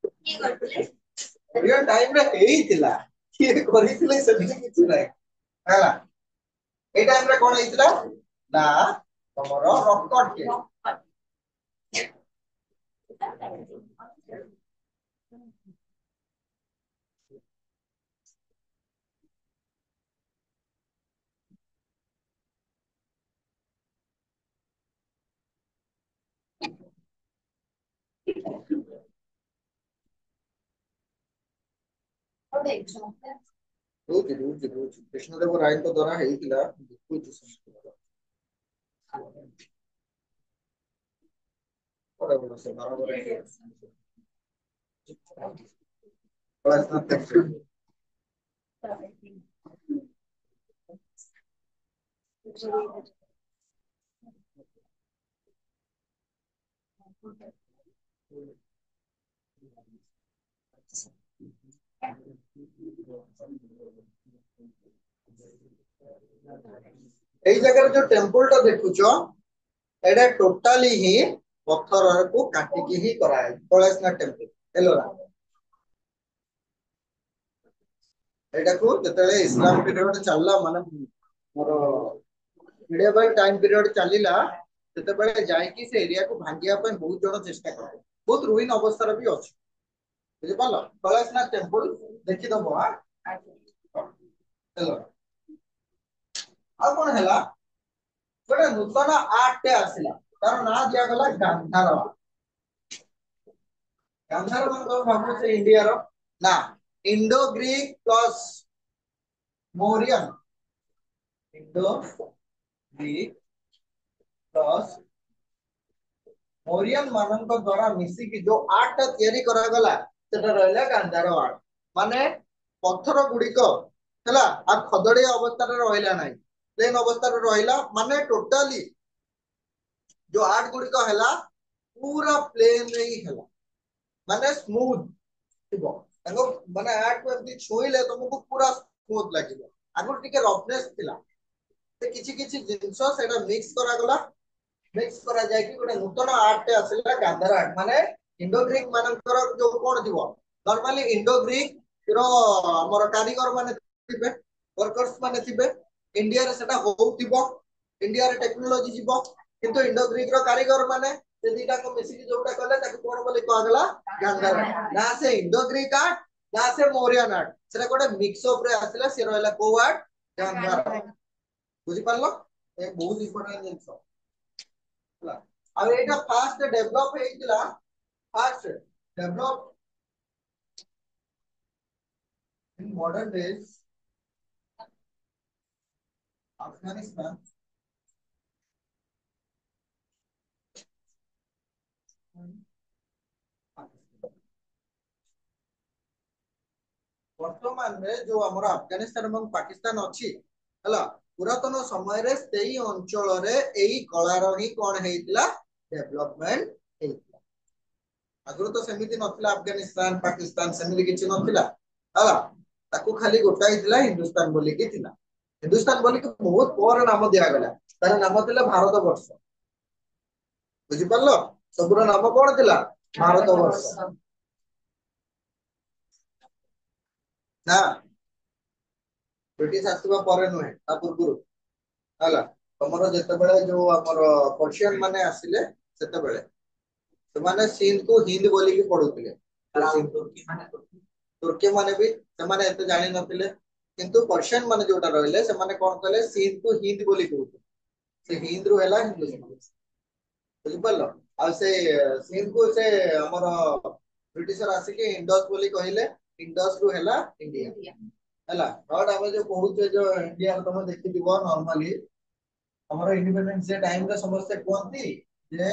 Real time रे हेइतिला किए करिथिले सेମିତି କିଛି नाही ହେଲା ए टाइम रे कोन हेइतिला ना तमरो रॉकेट के रोज कृष्णदेव राय को द्वारा हेइतिला देखुची संस्कृत बड़ा बड़ा से बराबर है बड़ा इतना टेक्स्ट এই জায়গার जो टेंपल टा देखुचो एडा टोटली ही पत्थर को काटिकी ही कराए कलेशनाथ टेंपल हेलो एटा को जतले इस्लाम पीरियड चलला माने मोर मिडियवल टाइम पीरियड चलिला सेते बेले जाई कि से एरिया को भांगिया पे बहुत जण चेष्टा करे बहुत रुइन अवस्था रे भी अछि बुझि पालो कलेशनाथ टेंपल देखि दबो हां हेलो आ कोन हैला गोटे नूतन आर्ट टे आसिला तार ना दिया गला गांधार गांधार मन को भाबु से इंडिया रो ना Indo Greek plus Mauryan Indo Greek plus Mauryan मानक द्वारा मिसी की जो आर्ट तैयारी करा गला सेटा रहला गांधार आर्ट माने पत्थर गुडी को हला आ खदड़ी अवस्था रे रहला नाही प्लेन अवस्था रे रहला माने टोटली जो आर्ट गुडी को हला पूरा प्लेन रे ही हला माने स्मूथ थिबो ताको माने आर्ट को एमती छुइले तुमको पूरा स्मूथ लागिबो आगु टिके रफनेस थिला से किछि किछि जिंसो सेटा मिक्स करा गला मिक्स करा जाय कि गोटे नूतन आर्ट टे आसिला गांधार आर्ट माने इंडो ग्रीक मानकर जो कोन दिबो नॉर्मली इंडो ग्रीक रो हमर कारीगर माने थिबे वर्कर्स माने थिबे इंडिया रे सेटा होउतिबो इंडिया रे टेक्नोलॉजी जीवो किंतु इंडो ग्रीक रो कारीगर माने से दीटा को मिसी की जोटा करले ताको कोन बोली कहगला गांधार ना से इंडो ग्रीक आर्ट ना से मौर्यन आर्ट सेटा गोटे मिक्स अप रे आसिला से रहला को आर्ट गांधार बुझि पारलो ए बहुत इंपोर्टेंट जिंस अब एटा फास्ट डेवलप हेइतिला fast develop in modern days Afghanistan वर्तमान में जो हमर अफगानिस्तान एवं पाकिस्तान अछि हला पुरातन समय रे सेही अंचल रे एही कलार ही कोन हेइतिला डेवलपमेंट हेइतिला आगु तो सेमिति नथिला अफगानिस्तान पाकिस्तान सेमिति किछि नथिला हला ताकू खाली गोटाई थिला हिंदुस्तान बोली कि थिला हिंदुस्तान बोली कि बहुत पर नाम दिया गला तार नाम थिला भारत वर्ष बुझि पारलो सबुर नाम कोन थिला भारत वर्ष ना ब्रिटिश आसीबा परे नुहे ता पूर्वरु हला तमरो जते बेले जो हमर पर्शियन माने आसिले सेते बेले से माने सिंध को हिंद बोली की पढुतिले तुर्की माने भी से माने एते जानि नथिले किंतु पर्शियन माने जोटा रहले से माने कोन कहले सिंध को हिंद बोली कहउते से हिंद रु हैला हिंदुस्तान बुझि पारलो आ से सिंध को से हमर ब्रिटिशर आसी के इंडस बोली कहिले इंडस रु हैला इंडिया हैला बट हम जो कहउते जो इंडिया तुम देखि दिबो नॉर्मली हमर इंडिपेंडेंस डे टाइम रे समस्त कोनती जे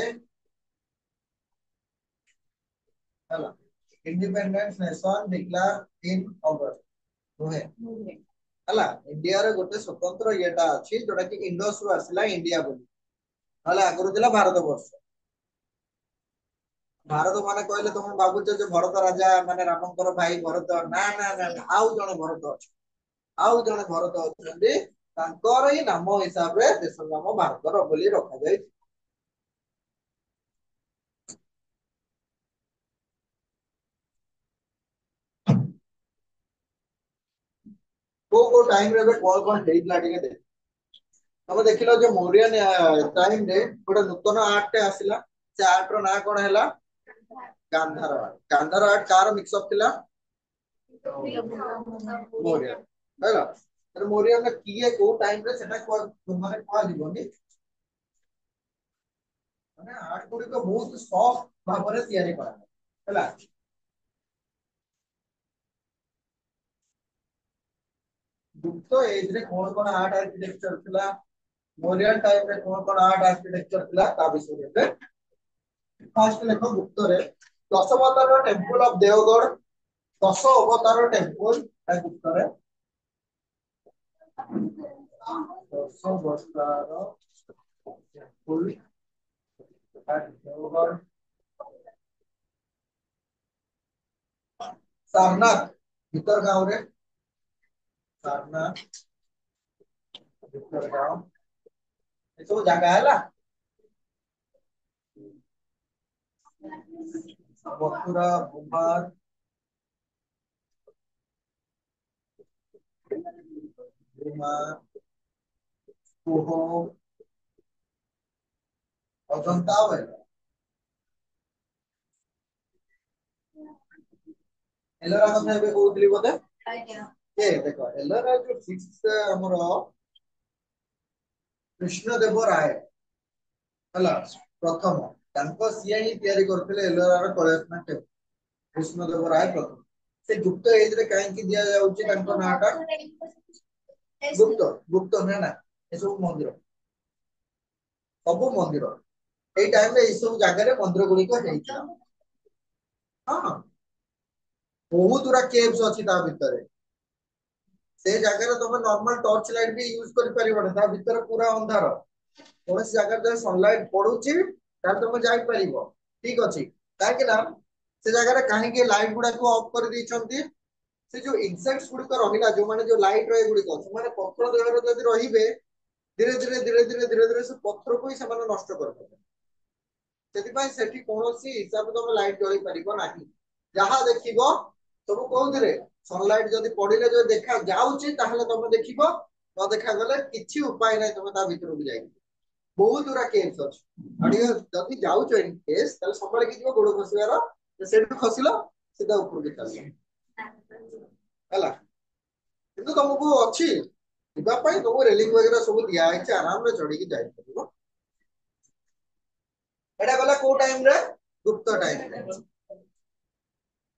हला इंडिपेंडेंस नेशन डिक्लेयर इन अगस्त नुहे हला इंडिया रे गोटे स्वतंत्र येटा अछि जोटा कि इंडस रु आसिला इंडिया बोली हला आगरु दिला भारत वर्ष भारत माने कहले तुम बाबूचे जो भरत राजा माने रामंकर भाई भरत ना ना ना ना, आउ जने भरत अछि आउ जने भरत अछंदी तांकर ही नाम हिसाब रे देश नाम भारत रो बोली रखा जाय को टाइम रे कौन हेइतला ଟିକେ दे तब देखिलो जो मौर्यन टाइम रे गोटे नूतन आर्ट टे आसिला से आर्ट रो ना कोन हैला गांधार आर्ट कार मिक्स अप थिला मौर्य हैला तर मौर्य ने किए को टाइम रे सेटा को माने को दिबोनी माने आर्ट गुडी को बहुत सॉफ्ट भाबरे तयारी करा हैला गुप्त एज रे कोन आर्ट आर्किटेक्चर थिला मौर्यन टाइम रे कोन आर्ट आर्किटेक्चर थिला ता विषय रे फास्ट लेखो गुप्त रे दशवतार टेंपल ऑफ देवगढ़ दश अवतार टेंपल गुप्त रे दश अवतार टेंपल देवगढ़ सारनाथ भीतर गांव रे सारनाथ भीतर गांव ये सब जगह है ला मथुरा कुमार कुहो अजंता है एलोरा କଥା ଏବେ କହୁଥିଲି ବୋଧେ ଆଜ୍ଞା ଏ ଦେଖ ଏଲୋରା जो सिक्स हमर कृष्णदेव राय हला प्रथम तांको सिया ही तयारी करथिले एलोरा रो कलेक्शन टे कृष्णदेव राय प्रथम से गुप्त एज रे काहे की दिया जाउची तांको नाटा गुप्त गुप्त ना ना ए सब मंदिर ए टाइम रे ए सब जगह रे मंदिर गुडी को हेइछा हां बहुत गुरा केव्स अछि ता भीतर से जगह रे तुम नॉर्मल टॉर्च लाइट भी यूज कर परिबो ता भीतर पूरा अंधार कौन सी जगह रे सनलाइट पडुची तार तुम जाई परिबो ठीक अछि काहे कि ना से जगह रे काहे के लाइट गुडा को ऑफ कर दी छंती से जो इंसेक्ट्स गुडी को रहिला जो माने जो लाइट रे गुडी को माने पत्थर देह रे जदी रहिबे धीरे धीरे से पत्थर को ही से माने नष्ट कर देबे सेति पई सेठी कोनोसी हिसाब तुम लाइट जळी परिबो नाही जहा देखिबो सब कहउथिले सनलाइट जदी पडिले जो देखा जाउची ताहले तुम देखिबो न देखा गले किछि उपाय नै तुम ता भीतर भी जाई बहुत दूरा केस अछि अडियो जदी जाउचो इन केस तले सबले कि जीवो गोड़ खसियार सेठी खसिलो सीधा ऊपर के चल हला किंतु तुमको अछि दिबा पई तुमको रेलिंग वगैरह सब दिया है आराम रे चढ़ी के जाई परबो एडा गला को टाइम रे गुप्त टाइम रे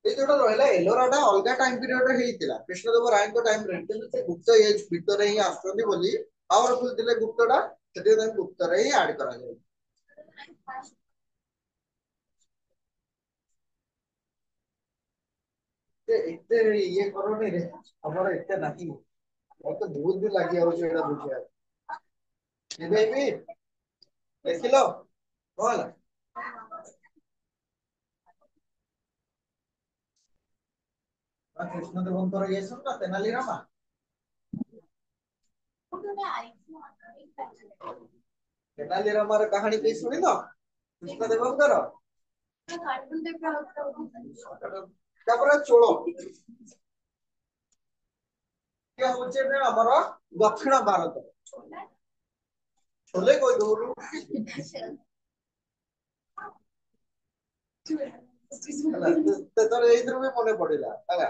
ए जोटा रहला एलोराडा अलगा टाइम पीरियड रे हेतिला कृष्णदेव राय को टाइम रे किंतु से गुप्त एज भीतर ही आछथि बोली पावरफुल दिले गुप्तडा सेते तन गुप्त रे ही ऐड करा जाय ते एते ये करो नै रे हमर एते नाही मते बहुत भी लागि आउ छै एडा बुझिया ए बेबी देखिलो बोल कृष्णदेवंकर ये सुन ना तेनाली रामा तेनाली रामार कहानी के सुनी तो कृष्णदेवंकर तापर चोलो क्या होचे ने हमर दक्षिण भारत छोले कोई दूर तर एइथरो भी मने पड़िला हला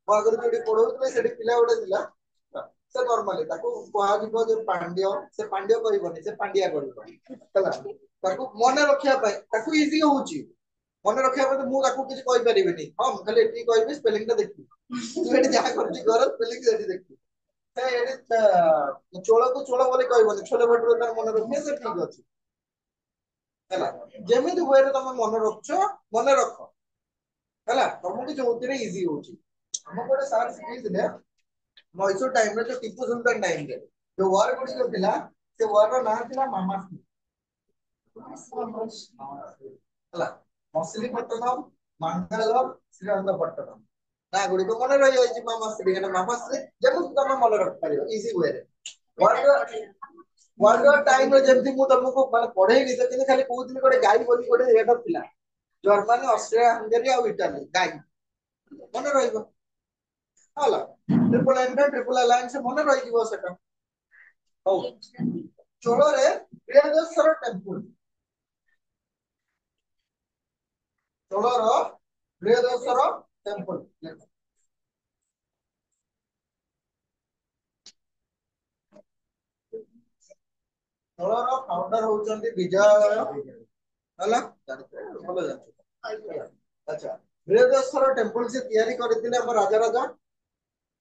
मो अगर जोडी पढौतले सेठी पिला उडे दिला से नॉर्मली ताको कहा जीव जे पांड्य से पांड्य करबनी से पांड्या करबो हला ताको मने रखिया पई ताको इजी होउची मने रखिया पई मु ताको किछ कहि परिबेनी हम खाली एटी कहबे स्पेलिंग ता देखि तू एटी जा करची कर स्पेलिंग सेठी देखि से एटी चोळ को चोळ बोली कहबनी छोले भटुरे तार मने रखिया से ठीक अछि हला जेमिति वे रे तमे मने रखछो मने रख हला तुमको जोतिरे इजी होची हम कोटे सार सिखै दिले मैसूर टाइम रे जो टीपू सुल्तान टाइम रे जो वार गुडी को थिला से वार रो ना थिला मामास्त्री हला मछलीपट्टनम मंगलम श्रीरंगपट्टनम ना गुडी को मने रहि जाई मामास्त्री जेमु तमे मने रख पारियो इजी वे रे वार टाइम रे जेमति मु तुमको माने पढेई नि त खाली कहउथिल गोटे गाई बोली गोटे एटा थिला जर्मनी ऑस्ट्रिया हंगेरी और इटाली गाई मने रहिबो ହେଲା ट्रिपल अलायंस मन रही सेटा हौ चोଳରେ बृहदेश्वर टेम्पल चोଳର बृहदेश्वर टेम्पल चोଳର फाउंडर होउचंती विजय ହେଲା ଭଲ ଜାଣିଛୁ अच्छा बृहदेश्वर टेम्पल से तैयारी करथिले हम राजा राजा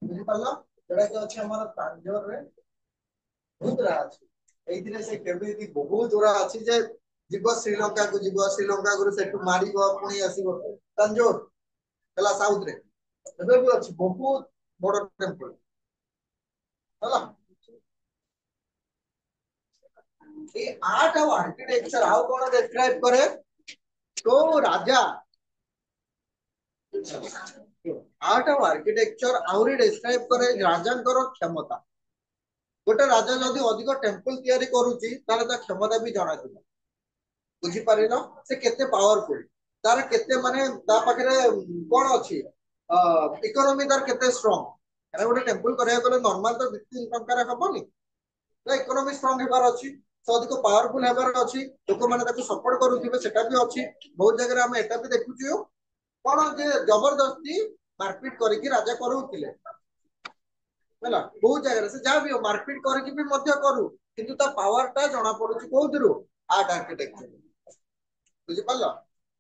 बुझि पालो जेडा कि अछि हमर तांजोर रे बहुत रहा अछि एइथिले से केबे बहुत दूरा अछि जे जीव श्रीलंका को जीव श्रीलंका गुरु सेठु मारिबो पुणी आसीबो तांजोर हला साउथ रे एबे भी अछि बहुत बड़ टेम्पल हला ए आर्ट और आर्किटेक्चर हाउ कोन डिस्क्राइब करे तो राजा आर्ट और आर्किटेक्चर आउरी डिस्क्राइब करे राजांकर क्षमता गोटे राजा जदि अधिक टेम्पल तैयारी करूची ताले ता क्षमता भी जଣା दिबो बुझी पारिलो से केते पावरफुल तार केते माने ता पाखरे कोन अछि इकोनॉमी तार केते स्ट्रांग अरे गोटे टेम्पल करे गले नॉर्मल तो 2-3 टंका हबनी तो इकोनॉमी स्ट्रांग हेबार अछि से अधिक पावरफुल हेबार अछि लोक माने ताको सपोर्ट करूथिबे सेटा भी अछि बहुत जगह हम एटा भी देखुछु कोन जे जबरदस्ती मारपीट करके राजा करूथिले ହେଲା बहुत जगह से जा भी मारपीट करके भी मध्य करू किंतु ता पावर ता जଣା पडुची कोउदिरु आर्ट आर्किटेक्चर बुझी पालो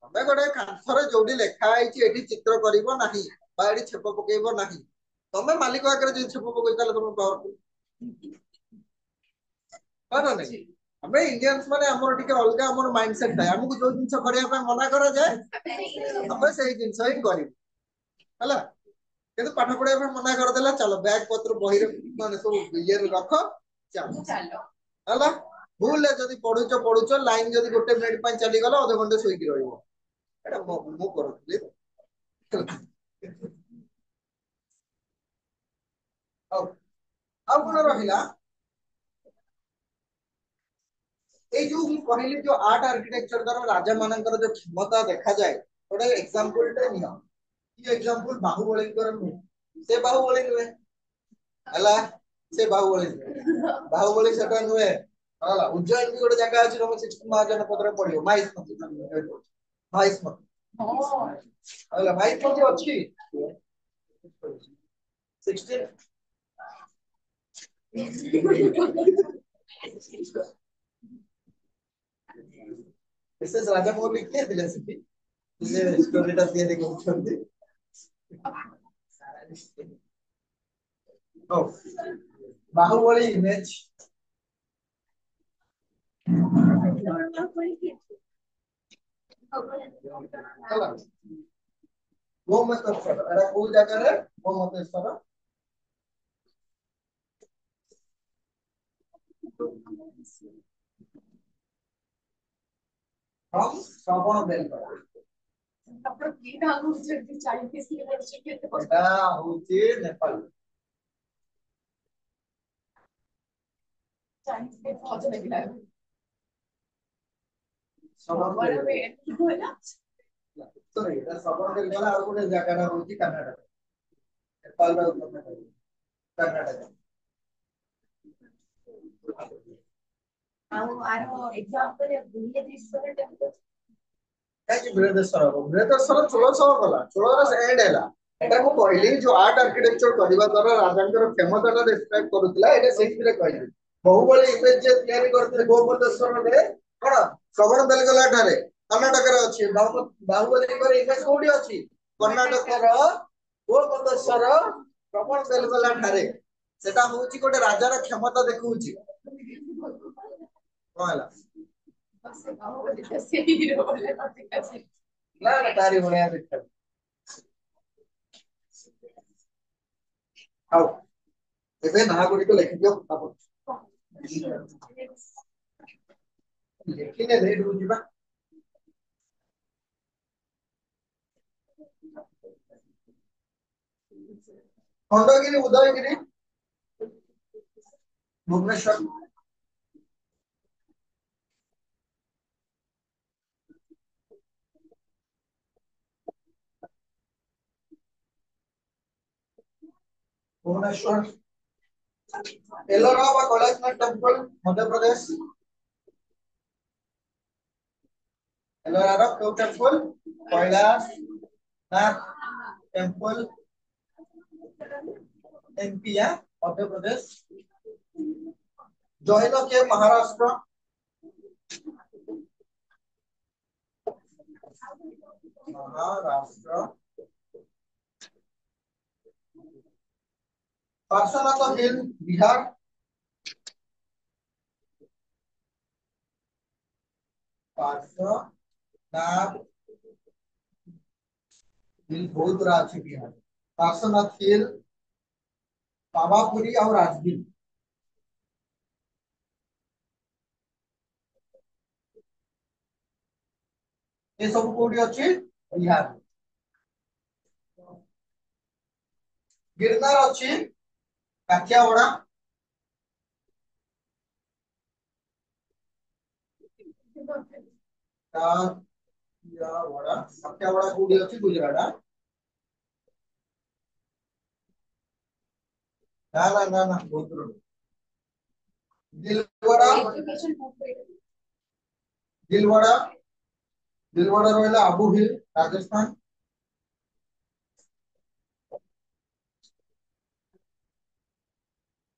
तमे गोटे कांथरे जोडी लेखा आइची एठी चित्र करिवो नाही बा एठी छेप पकेइबो नाही तमे मालिक आगरे जे छेप पकेइ ताले तमे पावरफुल ना नहीं हमें इंडियंस माने हमर टिके अलगा हमर माइंडसेट थाय हमकु जो जिंस करिया पे मना करा जाए हमें सही जिंस ही करी हला किंतु पाठ पढिया पे मना कर देला चलो बैग पत्र बही रे माने सब ये रख चलो हला भूल ले जदी पढुचो लाइन जदी गोटे मिनिट पय चली गला आधे घंटे सोई की रहइबो एटा मु करथली अब अब कोन रहिला ए जो मु कहली जो आर्ट आर्किटेक्चर द्वारा राजा मानकर जो क्षमता देखा जाए गोटे एग्जांपल टे नियो ये एग्जांपल बाहुबली कर से बाहुबली नुहे हला से बाहुबली सेटा नुहे हला उज्जैन भी गोटे जगह अछि हम 6 महाजन पत्र पढियो माइस मत हला माइस मत अछि 16 विशेष राजा मोहन लिखते थे जैसे जे स्टोरीटा ତିଆରି କରୁଛନ୍ତି ହଉ ବାହୁବଳୀ ଇମେଜ ହେଲା ଗୋମତେଶ୍ଵର ଏଟା କୋଉ ଜାଗାରେ ଗୋମତେଶ୍ଵର हम श्रवण बेलगोला ଆପଣ କି ଟା ହଉଛନ୍ତି ଚାଇନିଜ କି କରୁଛନ୍ତି ଏଟା ହଉଛି नेपाल चाइनीज के बहुत लगला सबरे में होला तो एटा सबरे बेलगोला और कोने जगह ना होची कर्नाटक नेपाल रो कर्नाटक ଆଉ ଆର एग्जांपल ବୃହଦେଶ୍ୱର टेम्पल काई बृहदेश्वर चोଳ सह गला चोळर एंड हैला एटा को कहली जो आर्ट आर्किटेक्चर करबा द्वारा राजांकर क्षमता ता डिस्क्राइब करूतला एटा सेहिरे कहली बहुबली इमेज जे तयारी करते गोमतेश्वर रे कोन श्रवण बेलगोला ठारे कर्नाटक रे अछि बाहुबली कर इमेज कोडी अछि कर्नाटक रो गोमतेश्वर श्रवण बेलगोला ठारे सेटा होउची गोटे राजार क्षमता देखौची कोला ना ना तारी बढ़िया दिखता आओ एबे ना गुडी को लिख दियो फटाफट लेकिन लेट हो जिबा खंडगिरी उदयगिरी भुवनेश्वर भुवनेश्वर एलोरा व कैलाशनाथ टेंपल मध्य प्रदेश एलोरा रो क्यों टेंपल कैलाशनाथ टेंपल एमपी है मध्य प्रदेश जैन के महाराष्ट्र महाराष्ट्र पार्श्वनाथ हिल बिहार पार्श्वनाथ हिल बहुत राज्य बिहार पार्श्वनाथ हिल पावापुरी और राजगीर ये सब कोडी अछि बिहार गिरनार अछि काठियावाड़ काठियावाड़ काठियावाड़ कोडी अछि गुजरात ना बहुत दूर दिलवाड़ा दिलवाड़ा दिलवाड़ा रहला आबू हिल राजस्थान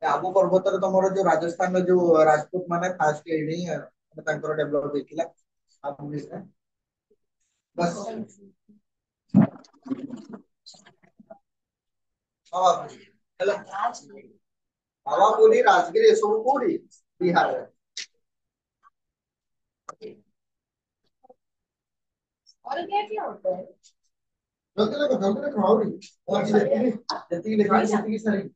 आबू पर्वत रे तमरो जो राजस्थान में जो राजपूत माने फास्ट एडी तांकर डेवलप हेतिला आबू हिल रे बस पावापुरी हेला पावापुरी राजगीर ए सब कोडी बिहार रे और क्या क्या होता है जल्दी लगा और जति लिखी जति सारी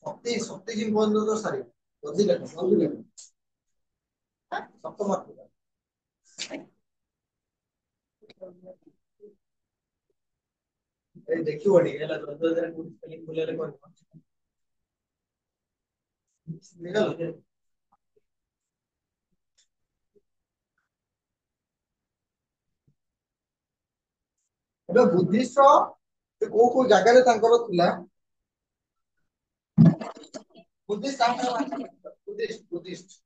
शक्ति शक्ति जिन बोल दो तो सारी जल्दी लगा सबको मत ए देखियो बड़ी है लगा तो जरा कुछ स्पेलिंग बोले रे कोन निकल एबे बुद्धिस्ट को जगह रे तांकर थिला बुद्धिस्ट बुद्धिस्ट बुद्धिस्ट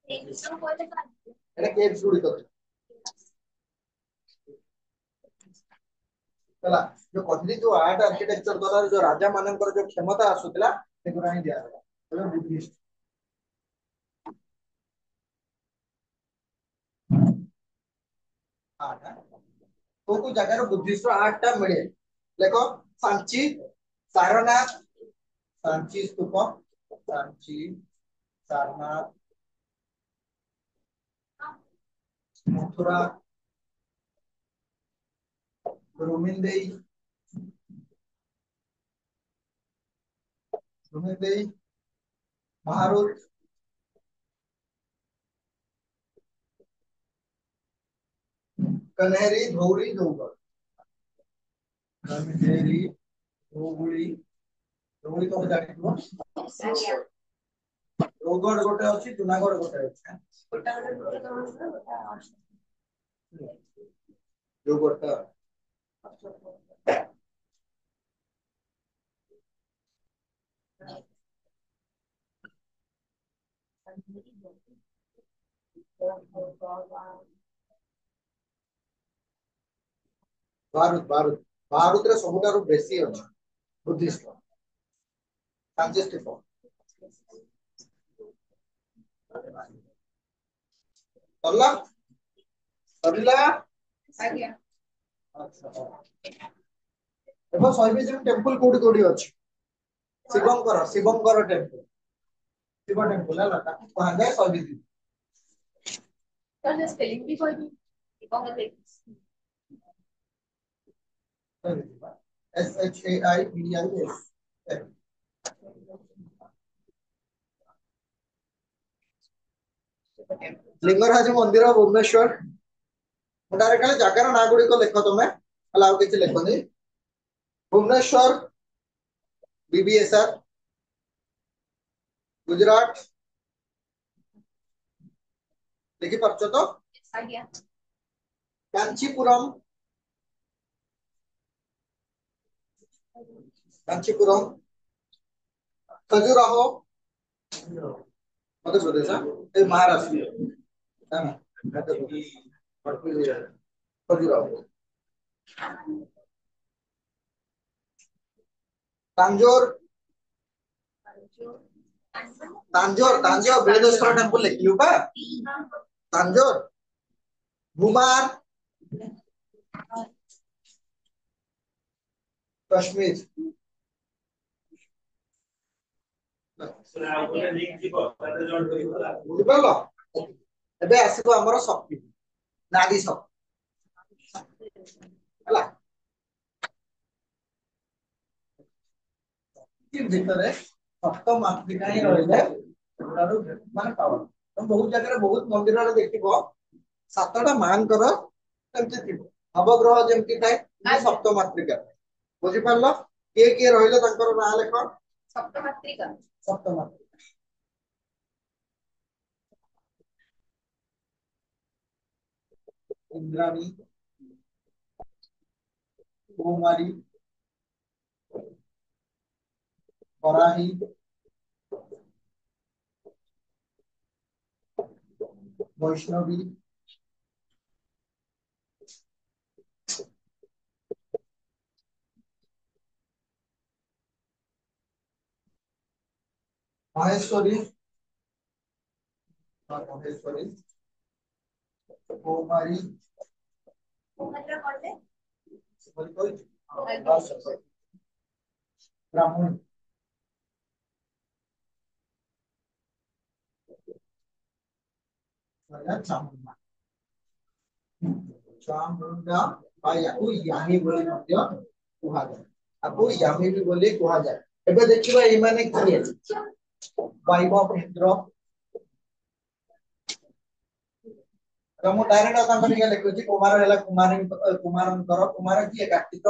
एटा केव गुडी कर चला जो कहली जो आर्ट आर्किटेक्चर द्वारा जो राजा मानकर जो क्षमता आसुतला से गुरा ही दिया एबे बुद्धिस्ट आर्ट को जगह रे बुद्धिस्ट आर्ट ता मिले देखो सांची सारनाथ सांची स्तूप सांची सारनाथ मथुरा रुमिंदेई रुमिंदेई महारुत कन्हेरी धौरी धौगढ़ कन्हेरी धौगुड़ी धौगुड़ी तो जानि थो धौगढ़ गोटे अछि जूनागढ़ गोटे अछि धौगढ़ भारत भारत भारत रे सबुठारु बेसी अछि बुद्धिस्ट सांची स्तूप सरला सरला आज्ञा अच्छा देखो सर्विसिंग टेंपल कोडी कोडी अछि शिवंकर टेंपल शिव टेंपल है लता कहां जाए सर्विसिंग तो स्पेलिंग भी कोई भी कौन है SHAIBIS लिंगराज मंदिर भुवनेश्वर डायरेक्ट जगार ना गुडी को लेख तुम हला आउ किछि लेखनी भुवनेश्वर BBSR गुजरात देखि पारछो तो आज्ञा कांचीपुरम कांचीपुरम खजुराहो मध्य प्रदेश ए महाराष्ट्र है ना खजुराहो तांजोर तांजोर तांजोर बृहदेश्वर टेंपल लिखियो बा तांजोर घुमार कश्मीर बुझिपारल एबे आसीबो हमर शक्ति नारी शक्ति हला कि भितरे सप्त मातृका ही रहिले तारो माने पावर तो बहुत जगह रे बहुत मंदिर रे देखिबो सातटा मानकर एमति थिबो नवग्रह जेमति थाए सप्त मातृका बुझि पारल के रहिले तांकर ना लेख सप्तमात्रिका सप्त मातृका इंद्राणी कुमारी वराही वैष्णवी महेश्वरी महेश्वरी कुमारी मतलब कौन ब्राह्मण चामुंडा चामुंडा आयाकू यामी बोली मध्य कुहा जाय आपू यामी भी बोली कुहा जाय एबे देखिबा ए माने किए वैभव इंद्र तमु डायरेक्ट तांकर के लिखुची कुमार हला कुमारी कुमारंकर कुमार किए कार्तिक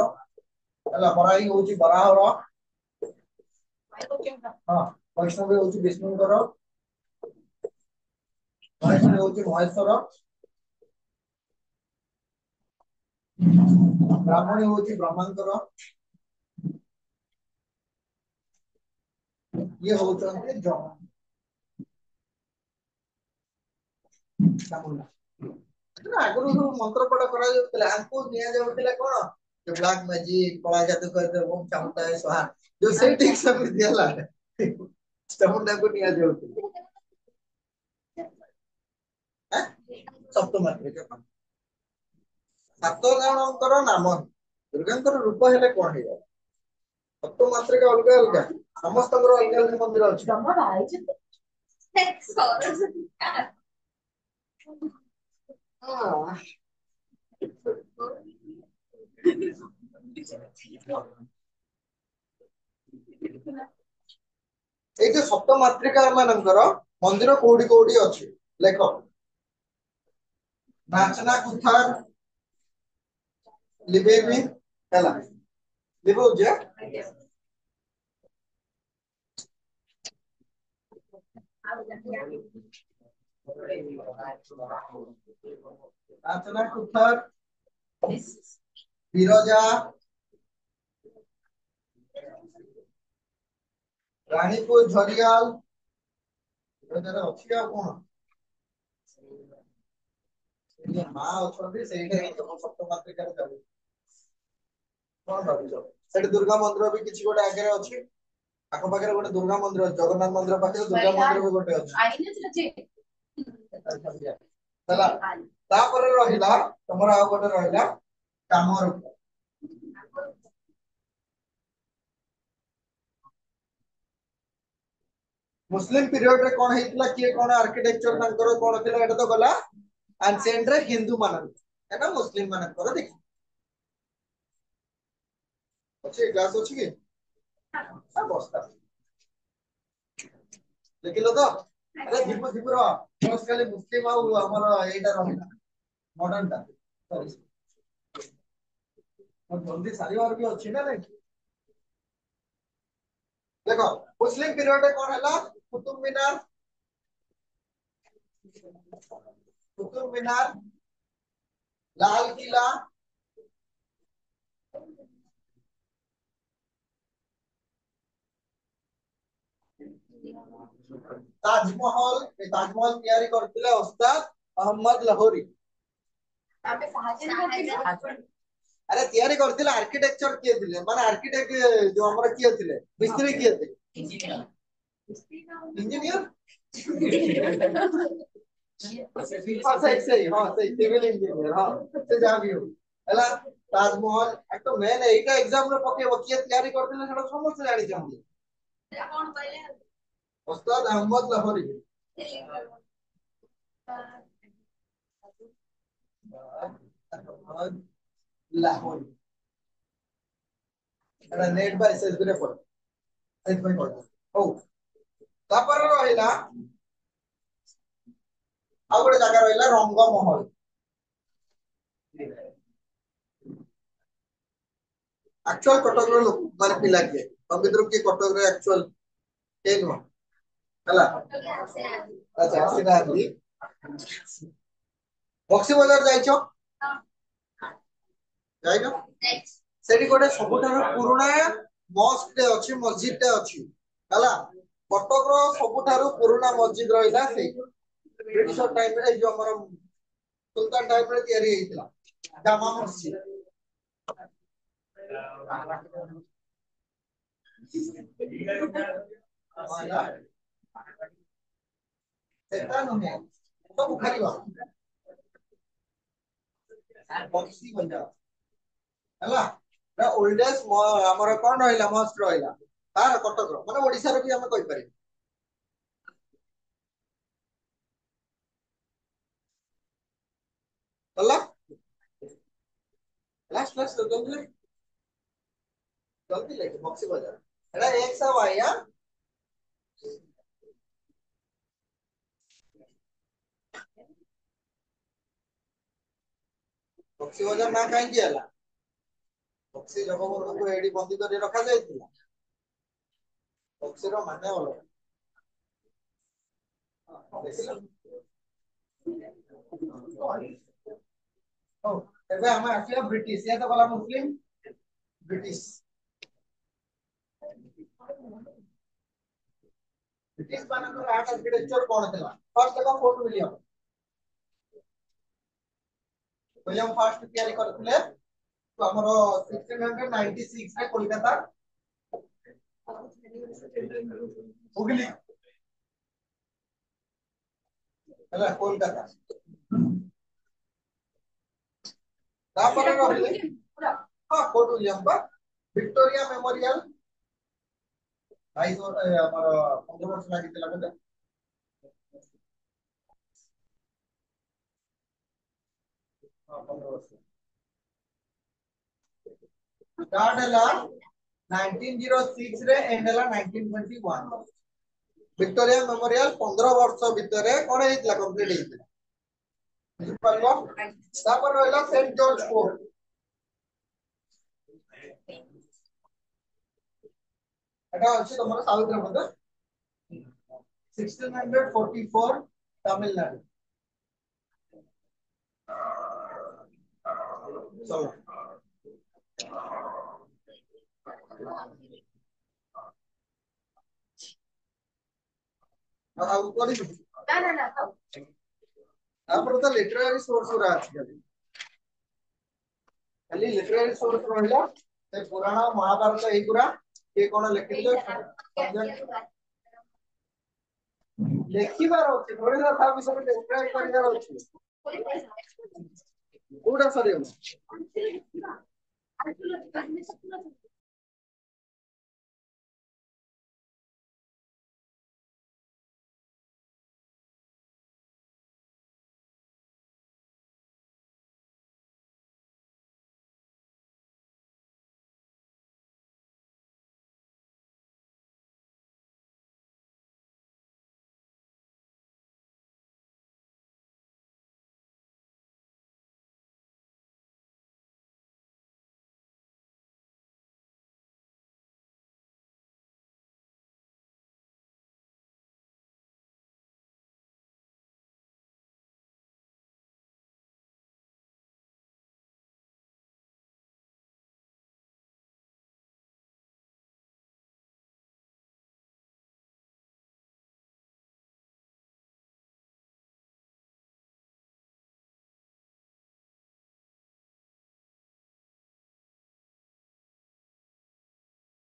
हला बराई होची बराहर हां वैष्णव होची विष्णुकर महेश्वर होची महेश्वर ब्राह्मणी होची ब्रह्मांकर ये होचंते जम चामुंडा आगुरु मंत्र पढ़ा करा जाउतला आंको निया जाउतला कोन जो ब्लैक मैजिक कला जादू कर ओम चामुंडा स्वाहा जो से ठीक सब दियाला चामुंडा को निया जाउतला हैं सप्त मात्रिका सात जणकर नाम दुर्गांकर रूप हेले कोन हे सप्त मात्रिका अलग अलग समस्तकर अलग अलग मंदिर अछि ब्रह्म आइछ सरस्वती हां এই যে সপ্ত মাতৃকা মানଙ୍କର ମନ୍ଦିର କୋଉଠି କୋଉଠି ଅଛି ଲେଖ ନାଚନା କୁଥାର लिबेबी ହେଲା लिबो जे नाचना कुथर बिरजा रानीपुर झरियाल बिरजा अछि आ कोन ये मां अछंती सेही सप्त मातृका रे कोन भाबिছো सेठी दुर्गा मंदिर भी किछि गोटे आगे अछि आखो पाखरे गोटे दुर्गा मंदिर अछि जगन्नाथ मंदिर पाखरे दुर्गा मंदिर भी गोटे अछि आइने जे चला तापर रहिला तमरा आ गोटे रहिला कामर मुस्लिम पीरियड रे कोन हेतला किए कोन आर्किटेक्चर तांकर कोन थिला एटा तो गला एंशिएंट रे हिंदू मानन एटा मुस्लिम मानन कर देख अछि क्लास अछि कि आ बस्ता देखिलो तो अरे दीपु दीपु रो बस खाली मुस्लिम आ हमर एटा रहिला मॉडर्न टा सॉरी और जल्दी सारी बार भी अछि ना नहीं देखो मुस्लिम पीरियड रे कोन हला कुतुब मीनार कुतुब मीनार, लाल किला, ताजमहल। ताजमहल तैयारी करथिले उस्ताद अहमद लाहौरी। ଆମେ ସାହାଯ୍ୟ अरे तैयारी करथिले आर्किटेक्चर किए थिले माने आर्किटेक्ट जो हमर किए थिले मिस्त्री किए थे इंजीनियर हां सही हां सही सिविल इंजीनियर हां से जा भी हो हला ताजमहल एक तो मेन एटा एग्जाम रे पकेबो किए तैयारी करथिले सेटा समस्त जानि चाहंदी कौन पहले उस्ताद अहमद लाहौरी अहमद लाहौरी एटा नेट बाय एसएसबी रे पड़ सेट बाय पड़ हो तापर रहिला आ गोटे जगह रहिला रंगमहल एक्चुअल कटक रो लोक माने पिला के कंप्यूटर के कटक रे एक्चुअल के नो हला अच्छा सीधा दी बक्सी बाजार जाइछो जाइनो सेठी गोटे सबुठारो पुराना मस्जिद टे अछि मस्जिद टे अछि हला कटक रो सबुठारो पुराना मस्जिद रहिला से ब्रिटिश टाइम रे जो हमर सुल्तान टाइम रे तयारी हेइतला जामा मस्जिद सेटा नुहे सब खारिबा बक्सी बंजा हला ना ओल्डेस्ट हमर कोन रहिला मस्ट रहिला तार कटक रो माने ओडिसा रो भी हम कहि पारि हला लास्ट लास्ट जल्दी ले बक्सी बाजार एड़ा एक सब आया बक्सी बाजार ना काई कियाला बक्सी जगबंधु को एडी बंदी कर रखा जायतिला बक्सी रो माने बोलो ओ एबे हम आसिया ब्रिटिश या तो वाला मुस्लिम ब्रिटिश ब्रिटिश मानकर आर्ट आर्किटेक्चर कोन थला फर्स्ट देखो फोर्ट विलियम विलियम फर्स्ट तैयारी करथिले तो हमरो 1696 रे कोलकाता हुगली हला कोलकाता तापर रहले हां फोर्ट विलियम बा विक्टोरिया मेमोरियल भाई तो हमर 15 वर्ष लागितला बोले हां 15 वर्ष स्टार्ट हला 1906 रे एंड हला 1921 विक्टोरिया मेमोरियल 15 वर्ष भितरे कोन हेतला कंप्लीट हेतला बुझिपारलो तापर रहला सेंट जॉर्ज फोर्ट एटा अछि तमरो साउथ रे बोलते 1644 तमिलनाडु चलो अब कोनी ना तापर तो लिटरेरी सोर्स रा अछि खाली लिटरेरी सोर्स रहला से पुराण महाभारत एई पूरा के कोन लिखिले लेखिबार अछि थोड़ी ना था विषय डिस्क्राइब करिवार अछि कोडा सरियो